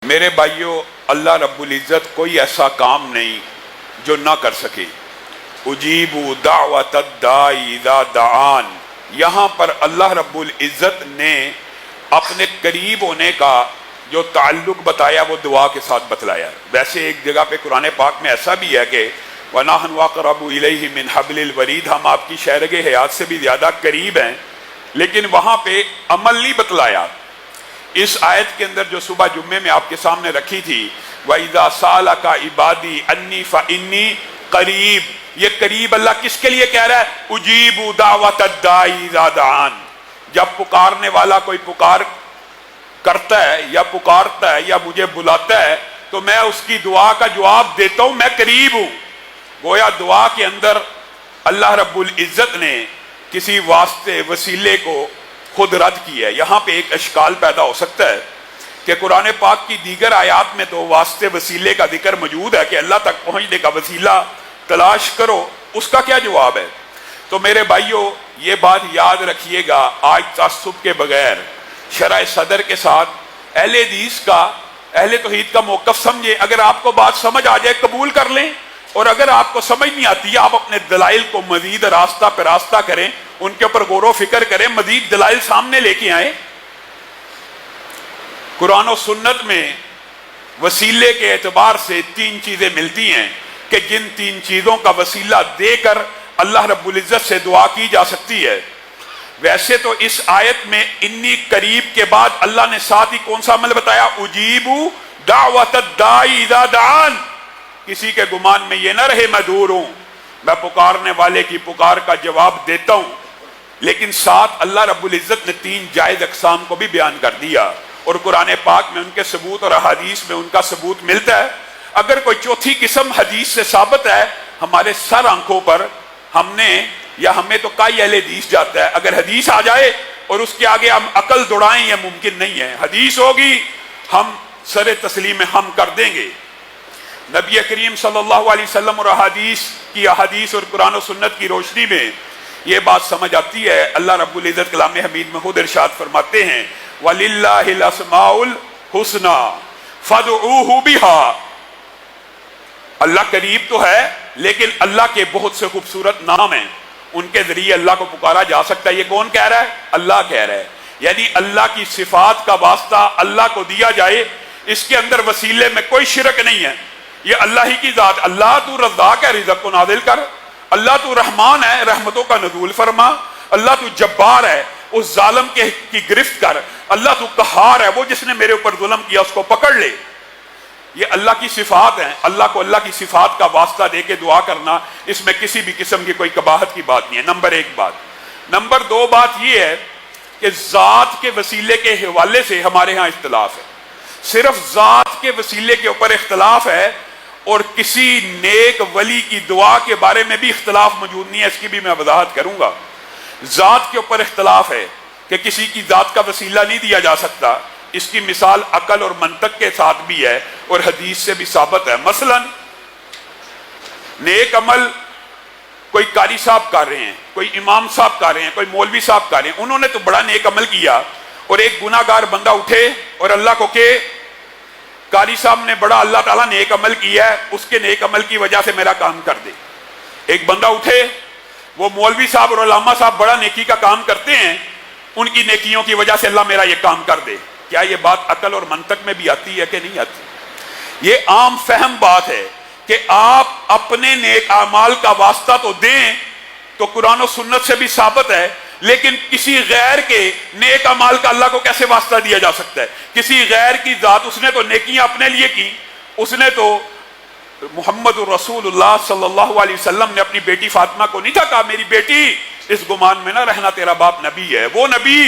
میرے بھائیوں، اللہ رب العزت کوئی ایسا کام نہیں جو نہ کر سکے۔ اجیب دعوت الداعی اذا دعان، یہاں پر اللہ رب العزت نے اپنے قریب ہونے کا جو تعلق بتایا وہ دعا کے ساتھ بتلایا۔ ویسے ایک جگہ پہ قرآن پاک میں ایسا بھی ہے کہ وَنَحْنُ أَقْرَبُ إِلَيْهِ مِنْ حَبْلِ الْوَرِيدِ، ہم آپ کی شہرگ حیات سے بھی زیادہ قریب ہیں، لیکن وہاں پہ عمل نہیں بتلایا۔ اس آیت کے اندر جو صبح جمعے میں آپ کے سامنے رکھی تھی وَإِذَا سَأَلَكَ عِبَادِي عَنِّي فَإِنِّي قریب، یہ قریب اللہ کس کے لیے کہہ رہا ہے؟ اجیب دعوت الداعی اذا دعان، جب پکارنے والا کوئی پکار کرتا ہے یا پکارتا ہے یا مجھے بلاتا ہے تو میں اس کی دعا کا جواب دیتا ہوں، میں قریب ہوں۔ گویا دعا کے اندر اللہ رب العزت نے کسی واسطے وسیلے کو خود رد کیا ہے۔ یہاں پہ ایک اشکال پیدا ہو سکتا ہے کہ قرآن پاک کی دیگر آیات میں تو واسطے وسیلے کا ذکر موجود ہے کہ اللہ تک پہنچنے کا وسیلہ تلاش کرو، اس کا کیا جواب ہے؟ تو میرے بھائیوں یہ بات یاد رکھیے گا، آج تعصب کے بغیر شرع صدر کے ساتھ اہل توحید کا موقف سمجھے۔ اگر آپ کو بات سمجھ آ جائے قبول کر لیں، اور اگر آپ کو سمجھ نہیں آتی آپ اپنے دلائل کو مزید راستہ پہ راستہ کریں، ان کے اوپر غور و فکر کریں، مزید دلائل سامنے لے کے آئیں۔ قرآن و سنت میں وسیلے کے اعتبار سے تین چیزیں ملتی ہیں کہ جن تین چیزوں کا وسیلہ دے کر اللہ رب العزت سے دعا کی جا سکتی ہے۔ ویسے تو اس آیت میں انی قریب کے بعد اللہ نے ساتھ ہی کون سا عمل بتایا؟ اجیب دعوت الداعی اذا دعان، کسی کے گمان میں یہ نہ رہے میں دور ہوں، میں پکارنے والے کی پکار کا جواب دیتا ہوں۔ لیکن ساتھ اللہ رب العزت نے تین جائز اقسام کو بھی بیان کر دیا، اور قرآن پاک میں ان کے ثبوت اور احادیث میں ان کا ثبوت ملتا ہے۔ اگر کوئی چوتھی قسم حدیث سے ثابت ہے، ہمارے سر آنکھوں پر ہمیں تو کئی اہل حدیث جاتا ہے، اگر حدیث آ جائے اور اس کے آگے ہم عقل دوڑائیں یہ ممکن نہیں ہے۔ حدیث ہوگی ہم سر تسلیم ہم کر دیں گے۔ نبی کریم صلی اللہ علیہ وسلم اور احادیث اور قرآن و سنت کی روشنی میں یہ بات سمجھ آتی ہے۔ اللہ رب العزت کلام حمید میں خود ارشاد فرماتے ہیں وَلِلَّهِ الْأَسْمَاءُ الْحُسْنَى فَادْعُوهُ بِهَا، اللہ قریب تو ہے لیکن اللہ کے بہت سے خوبصورت نام ہیں، ان کے ذریعے اللہ کو پکارا جا سکتا ہے۔ یہ کون کہہ رہا ہے؟ اللہ کہہ رہا ہے، یعنی اللہ کی صفات کا واسطہ اللہ کو دیا جائے، اس کے اندر وسیلے میں کوئی شرک نہیں ہے، یہ اللہ ہی کی ذات۔ اللہ تو رزاق ہے، رزق کو نازل کر، اللہ تو رحمان ہے، رحمتوں کا نزول فرما، اللہ تو جبار ہے، اس ظالم کی گرفت کر، اللہ تو قہار ہے، وہ جس نے میرے اوپر ظلم کیا اس کو پکڑ لے۔ یہ اللہ کی صفات ہیں، اللہ کو اللہ کی صفات کا واسطہ دے کے دعا کرنا، اس میں کسی بھی قسم کی کوئی قباحت کی بات نہیں ہے۔ نمبر ایک بات۔ نمبر دو بات یہ ہے کہ ذات کے وسیلے کے حوالے سے ہمارے ہاں اختلاف ہے، صرف ذات کے وسیلے کے اوپر اختلاف ہے، اور کسی نیک ولی کی دعا کے بارے میں بھی اختلاف موجود نہیں ہے، اس کی بھی میں وضاحت کروں گا۔ ذات کے اوپر اختلاف ہے کہ کسی کی ذات کا وسیلہ نہیں دیا جا سکتا، اس کی مثال عقل اور منطق کے ساتھ بھی ہے اور حدیث سے بھی ثابت ہے۔ مثلا نیک عمل کوئی قاری صاحب کر رہے ہیں، کوئی امام صاحب کر رہے ہیں، کوئی مولوی صاحب کر رہے ہیں، انہوں نے تو بڑا نیک عمل کیا، اور ایک گناہ گار بندہ اٹھے اور اللہ کو کہ قاری صاحب نے بڑا اللہ تعالیٰ نیک عمل کیا ہے، اس کے نیک عمل کی وجہ سے میرا کام کر دے۔ ایک بندہ اٹھے، وہ مولوی صاحب اور علامہ صاحب بڑا نیکی کا کام کرتے ہیں، ان کی نیکیوں کی وجہ سے اللہ میرا یہ کام کر دے۔ کیا یہ بات عقل اور منطق میں بھی آتی ہے کہ نہیں آتی؟ یہ عام فہم بات ہے کہ آپ اپنے نیک اعمال کا واسطہ تو دیں، تو قرآن و سنت سے بھی ثابت ہے، لیکن کسی غیر کے نیک اعمال کا اللہ کو کیسے واسطہ دیا جا سکتا ہے؟ کسی غیر کی ذات، اس نے تو نیکیاں اپنے لیے کی، اس نے تو محمد رسول اللہ صلی اللہ علیہ وسلم نے اپنی بیٹی فاطمہ کو نہیں تھا کہا میری بیٹی اس گمان میں نہ رہنا تیرا باپ نبی ہے، وہ نبی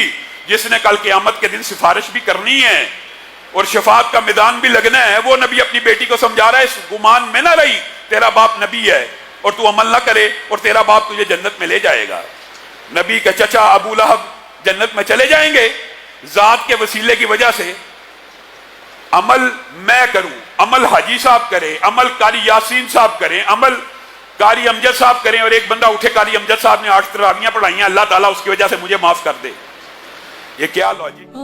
جس نے کل قیامت کے دن سفارش بھی کرنی ہے اور شفاعت کا میدان بھی لگنا ہے، وہ نبی اپنی بیٹی کو سمجھا رہا ہے اس گمان میں نہ رہی تیرا باپ نبی ہے اور تو عمل نہ کرے اور تیرا باپ تجھے جنت میں لے جائے گا۔ نبی کا چچا ابو لہب جنت میں چلے جائیں گے ذات کے وسیلے کی وجہ سے۔ عمل میں کروں، عمل حاجی صاحب کرے، عمل قاری یاسین صاحب کریں، عمل قاری امجد صاحب کریں، اور ایک بندہ اٹھے قاری امجد صاحب نے 8 تراویحیں پڑھائی ہیں، اللہ تعالیٰ اس کی وجہ سے مجھے معاف کر دے، یہ کیا لاجک؟